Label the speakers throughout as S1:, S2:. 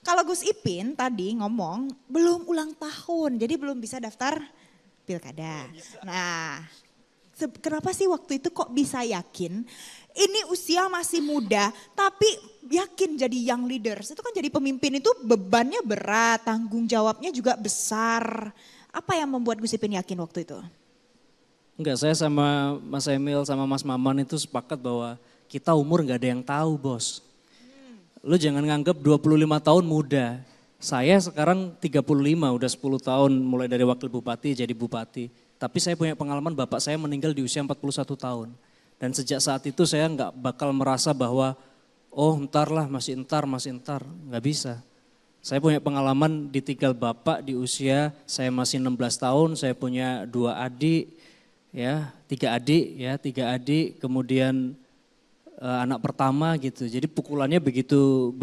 S1: Kalau Gus Ipin tadi ngomong belum ulang tahun, jadi belum bisa daftar pilkada. Nah, kenapa sih waktu itu kok bisa yakin ini usia masih muda tapi yakin jadi young leaders. Itu kan jadi pemimpin itu bebannya berat, tanggung jawabnya juga besar. Apa yang membuat Gus Ipin yakin waktu itu?
S2: Enggak, saya sama Mas Emil sama Mas Maman itu sepakat bahwa kita umur nggak ada yang tahu, bos. Lu jangan nganggap 25 tahun muda. Saya sekarang 35, udah 10 tahun mulai dari wakil bupati jadi bupati. Tapi saya punya pengalaman bapak saya meninggal di usia 41 tahun. Dan sejak saat itu saya nggak bakal merasa bahwa oh entar lah masih entar. Nggak bisa. Saya punya pengalaman ditinggal bapak di usia saya masih 16 tahun, saya punya 3 adik, kemudian anak pertama gitu. Jadi pukulannya begitu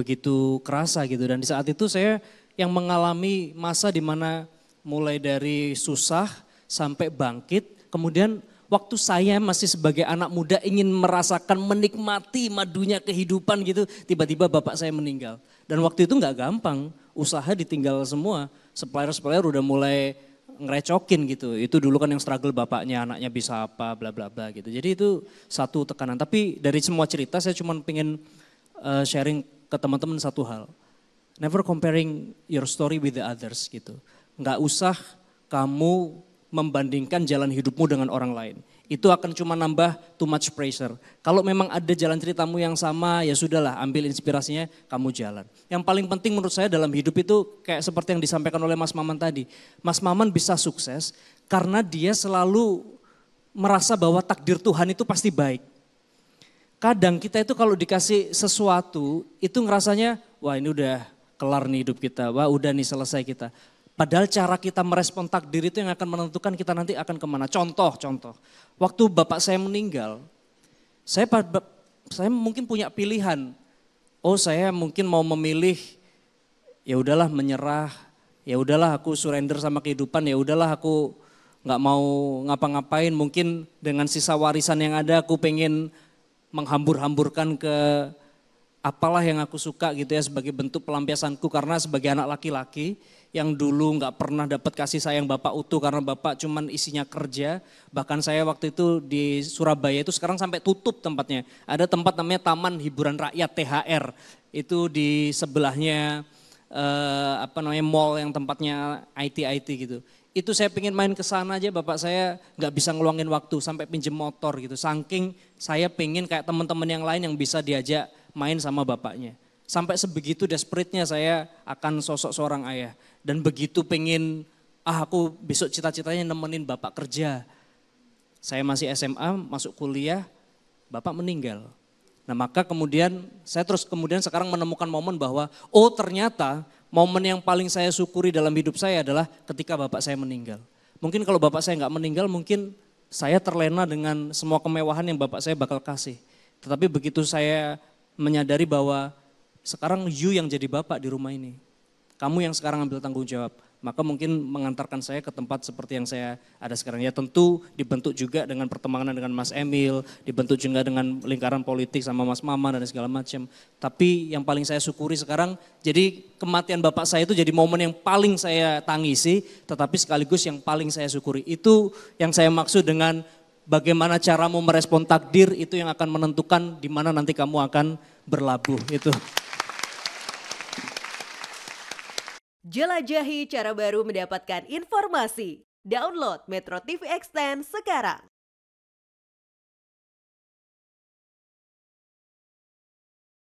S2: kerasa gitu. Dan di saat itu saya yang mengalami masa di mana mulai dari susah sampai bangkit. Kemudian waktu saya masih sebagai anak muda ingin merasakan menikmati madunya kehidupan gitu. Tiba-tiba bapak saya meninggal. Dan waktu itu nggak gampang, usaha ditinggal semua. Supplier udah mulai ngerecokin gitu. Itu dulu kan yang struggle bapaknya, anaknya bisa apa, bla bla bla gitu. Jadi itu satu tekanan. Tapi dari semua cerita saya cuma pengen sharing ke teman-teman satu hal. Never comparing your story with the others gitu. Nggak usah kamu membandingkan jalan hidupmu dengan orang lain. Itu akan cuma nambah too much pressure. Kalau memang ada jalan ceritamu yang sama, ya sudahlah ambil inspirasinya, kamu jalan. Yang paling penting menurut saya dalam hidup itu kayak seperti yang disampaikan oleh Mas Maman tadi. Mas Maman bisa sukses karena dia selalu merasa bahwa takdir Tuhan itu pasti baik. Kadang kita itu kalau dikasih sesuatu, itu ngerasanya, wah ini udah kelar nih hidup kita, wah udah nih selesai kita. Padahal cara kita merespon takdir itu yang akan menentukan kita nanti akan kemana. Contoh, waktu bapak saya meninggal, saya mungkin punya pilihan. Oh saya mungkin mau memilih, ya udahlah menyerah, ya udahlah aku surrender sama kehidupan, ya udahlah aku nggak mau ngapa-ngapain. Mungkin dengan sisa warisan yang ada aku pengen menghambur-hamburkan ke apalah yang aku suka gitu ya sebagai bentuk pelampiasanku karena sebagai anak laki-laki yang dulu nggak pernah dapat kasih sayang bapak utuh karena bapak cuman isinya kerja. Bahkan saya waktu itu di Surabaya itu sekarang sampai tutup tempatnya. Ada tempat namanya Taman Hiburan Rakyat THR. Itu di sebelahnya mall yang tempatnya IT gitu. Itu saya pengen main ke sana aja bapak saya nggak bisa ngeluangin waktu sampai pinjem motor gitu. Saking saya pengen kayak teman-teman yang lain yang bisa diajak main sama bapaknya. Sampai sebegitu desperate-nya saya akan sosok seorang ayah. Dan begitu pengen, aku besok cita-citanya nemenin bapak kerja. Saya masih SMA, masuk kuliah, bapak meninggal. Nah maka kemudian saya sekarang menemukan momen bahwa oh ternyata momen yang paling saya syukuri dalam hidup saya adalah ketika bapak saya meninggal. Mungkin kalau bapak saya nggak meninggal mungkin saya terlena dengan semua kemewahan yang bapak saya bakal kasih. Tetapi begitu saya menyadari bahwa sekarang you yang jadi bapak di rumah ini. Kamu yang sekarang ambil tanggung jawab. Maka mungkin mengantarkan saya ke tempat seperti yang saya ada sekarang. Ya tentu dibentuk juga dengan pertemanan dengan Mas Emil, dibentuk juga dengan lingkaran politik sama Mas Maman dan segala macam. Tapi yang paling saya syukuri sekarang, jadi kematian bapak saya itu jadi momen yang paling saya tangisi, tetapi sekaligus yang paling saya syukuri. Itu yang saya maksud dengan bagaimana caramu merespon takdir, itu yang akan menentukan di mana nanti kamu akan berlabuh. Itu.
S3: Jelajahi cara baru mendapatkan informasi. Download Metro TV Extend sekarang.